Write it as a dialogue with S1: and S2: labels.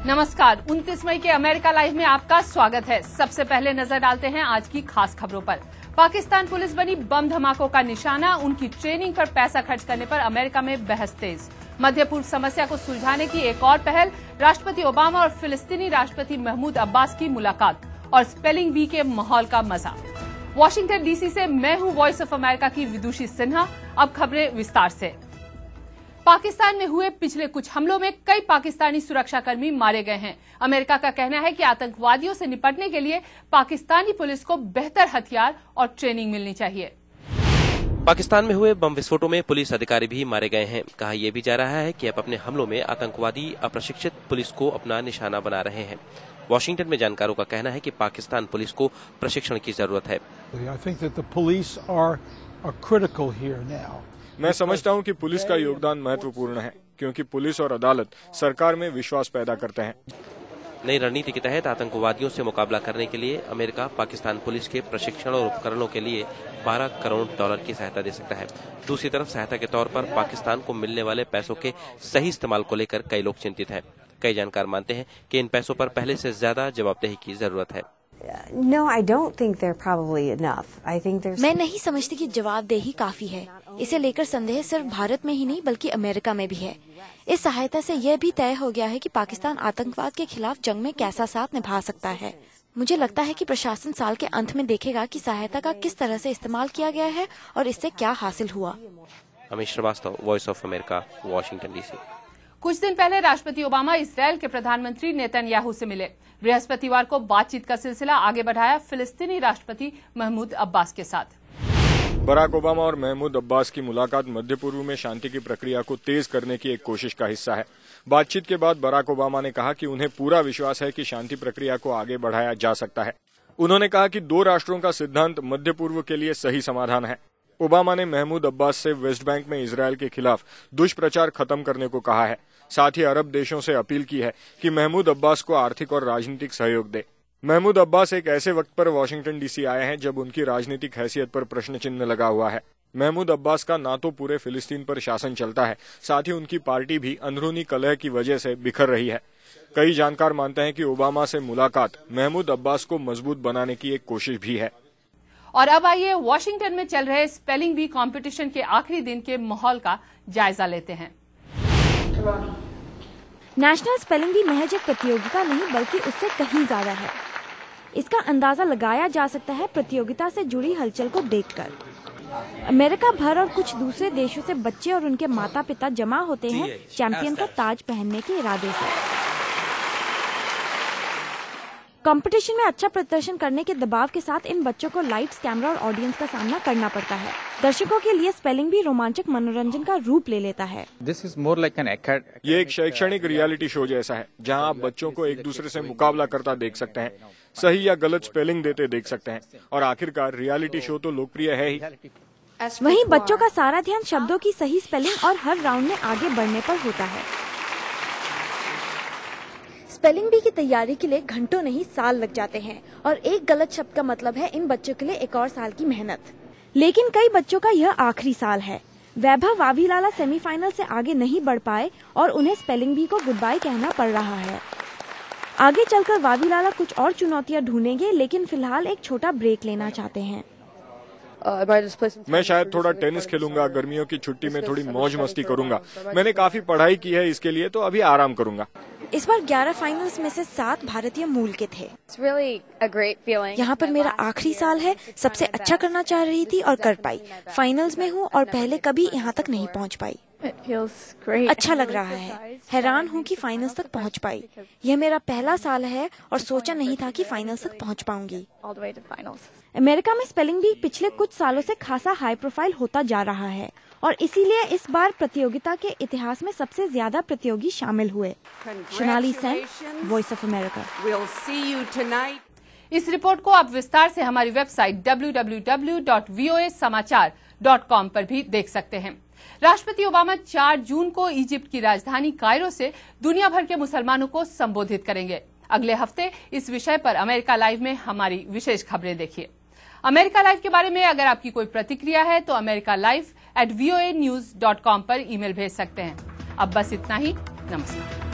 S1: नमस्कार, 29 मई के America live में आपका स्वागत है। सबसे पहले नजर डालते हैं आज की खास खबरों पर। पाकिस्तान पुलिस बनी बम धमाकों का निशाना, उनकी ट्रेनिंग पर पैसा खर्च करने पर अमेरिका में बहस तेज। मध्य पूर्व समस्या को सुलझाने की एक और पहल, राष्ट्रपति ओबामा और फिलिस्तीनी राष्ट्रपति महमूद अब्बास की मुलाकात और स्पेलिंग बी के माहौल का मजा। वॉशिंगटन डीसी से मैं हूं वॉइस ऑफ अमेरिका की विदुषी सिन्हा। अब खबरें विस्तार से। पाकिस्तान में हुए पिछले कुछ हमलों में कई पाकिस्तानी सुरक्षाकर्मी मारे गए हैं। अमेरिका का कहना है कि आतंकवादियों से निपटने के लिए पाकिस्तानी पुलिस को बेहतर हथियार और ट्रेनिंग मिलनी चाहिए।
S2: पाकिस्तान में हुए बम विस्फोटों में पुलिस अधिकारी भी मारे गए हैं। कहा यह भी जा रहा है कि अब अपने हमलों में आतंकवादी अप्रशिक्षित पुलिस को अपना निशाना बना रहे हैं। वॉशिंगटन में जानकारों का कहना है कि पाकिस्तान पुलिस को प्रशिक्षण की जरूरत है।
S3: मैं समझता हूं कि पुलिस का योगदान महत्वपूर्ण है, क्योंकि पुलिस और अदालत सरकार में विश्वास पैदा करते हैं।
S2: नई रणनीति के तहत आतंकवादियों से मुकाबला करने के लिए अमेरिका पाकिस्तान पुलिस के प्रशिक्षण और उपकरणों के लिए $12 करोड़ की सहायता दे सकता है। दूसरी तरफ सहायता के तौर पर पाकिस्तान को मिलने वाले पैसों के सही इस्तेमाल को लेकर कई लोग चिंतित हैं। कई जानकार मानते हैं कि इन पैसों पर पहले से ज्यादा जवाबदेही की जरूरत है।
S4: मैं नहीं समझती कि जवाबदेही काफी है। इसे लेकर संदेह सिर्फ भारत में ही नहीं बल्कि अमेरिका में भी है। इस सहायता से यह भी तय हो गया है कि पाकिस्तान आतंकवाद के खिलाफ जंग में कैसा साथ निभा सकता है। मुझे लगता है कि प्रशासन साल के अंत में देखेगा कि सहायता का किस तरह से इस्तेमाल किया गया है और इससे क्या हासिल हुआ।
S2: Amit Srivastava, voice of America, Washington DC.
S1: कुछ दिन पहले राष्ट्रपति ओबामा इसराइल के प्रधानमंत्री नेतन्याहू से मिले। बृहस्पतिवार को बातचीत का सिलसिला आगे बढ़ाया फिलिस्तीनी राष्ट्रपति महमूद अब्बास के साथ।
S3: बराक ओबामा और महमूद अब्बास की मुलाकात मध्य पूर्व में शांति की प्रक्रिया को तेज करने की एक कोशिश का हिस्सा है। बातचीत के बाद बराक ओबामा ने कहा कि उन्हें पूरा विश्वास है कि शांति प्रक्रिया को आगे बढ़ाया जा सकता है। उन्होंने कहा कि 2 राष्ट्रों का सिद्धांत मध्य पूर्व के लिए सही समाधान है। ओबामा ने महमूद अब्बास से वेस्ट बैंक में इजरायल के खिलाफ दुष्प्रचार खत्म करने को कहा है। साथ ही अरब देशों से अपील की है कि महमूद अब्बास को आर्थिक और राजनीतिक सहयोग दे। महमूद अब्बास एक ऐसे वक्त पर वॉशिंगटन डीसी आए हैं जब उनकी राजनीतिक हैसियत पर प्रश्न चिन्ह लगा हुआ है। महमूद अब्बास का ना तो पूरे फिलिस्तीन पर शासन चलता है, साथ ही उनकी पार्टी भी अंदरूनी कलह की वजह से बिखर रही है। कई जानकार मानते हैं कि ओबामा से मुलाकात महमूद अब्बास को मजबूत बनाने की एक कोशिश भी है।
S1: और अब आइए वॉशिंगटन में चल रहे स्पेलिंग बी कंपटीशन के आखिरी दिन के माहौल का जायजा लेते हैं।
S4: नेशनल स्पेलिंग बी महज एक प्रतियोगिता नहीं बल्कि उससे कहीं ज्यादा है। इसका अंदाजा लगाया जा सकता है प्रतियोगिता से जुड़ी हलचल को देखकर। अमेरिका भर और कुछ दूसरे देशों से बच्चे और उनके माता पिता जमा होते हैं चैंपियन का ताज पहनने के इरादे से। कंपटीशन में अच्छा प्रदर्शन करने के दबाव के साथ इन बच्चों को लाइट्स, कैमरा और ऑडियंस का सामना करना पड़ता है। दर्शकों के लिए स्पेलिंग भी रोमांचक मनोरंजन का रूप ले लेता है।
S3: ये एक शैक्षणिक रियलिटी शो जैसा है, जहां आप बच्चों को एक दूसरे से मुकाबला करता देख सकते हैं, सही या गलत स्पेलिंग देते देख सकते हैं और आखिरकार रियलिटी शो तो लोकप्रिय है ही।
S4: वहीं बच्चों का सारा ध्यान शब्दों की सही स्पेलिंग और हर राउंड में आगे बढ़ने पर होता है। स्पेलिंग बी की तैयारी के लिए घंटों नहीं साल लग जाते हैं और एक गलत शब्द का मतलब है इन बच्चों के लिए एक और साल की मेहनत। लेकिन कई बच्चों का यह आखिरी साल है। वैभव वावीलाला सेमीफाइनल से आगे नहीं बढ़ पाए और उन्हें स्पेलिंग बी को गुड बाय कहना पड़ रहा है। आगे चलकर वावीलाला कुछ और चुनौतियां ढूंढेंगे, लेकिन फिलहाल एक छोटा ब्रेक लेना चाहते हैं।
S3: मैं शायद थोड़ा टेनिस खेलूंगा, गर्मियों की छुट्टी में थोड़ी मौज मस्ती करूंगा। मैंने काफी पढ़ाई की है इसके लिए, तो अभी आराम करूंगा।
S4: इस बार 11 फाइनल्स में से 7 भारतीय मूल के थे। यहाँ पर मेरा आखिरी साल है। सबसे अच्छा करना चाह रही थी और कर पाई। फाइनल्स में हूँ और पहले कभी यहाँ तक नहीं पहुँच पाई। अच्छा लग रहा है। हैरान हूँ कि फाइनल्स तक पहुँच पाई। यह मेरा पहला साल है और सोचा नहीं था कि फाइनल्स तक पहुँच पाऊंगी। अमेरिका में स्पेलिंग बी पिछले कुछ सालों से खासा हाई प्रोफाइल होता जा रहा है और इसीलिए इस बार प्रतियोगिता के इतिहास में सबसे ज्यादा प्रतियोगी शामिल हुए। Sonali Sen, voice of America.
S1: इस रिपोर्ट को आप विस्तार से हमारी वेबसाइट www.voasamachaar.com पर भी देख सकते हैं। राष्ट्रपति ओबामा 4 जून को इजिप्ट की राजधानी कायरो से दुनिया भर के मुसलमानों को संबोधित करेंगे। अगले हफ्ते इस विषय पर अमेरिका लाइव में हमारी विशेष खबरें देखिए। अमेरिका लाइव के बारे में अगर आपकी कोई प्रतिक्रिया है तो americalive@voanews.com पर ईमेल भेज सकते हैं। अब बस इतना ही। नमस्कार।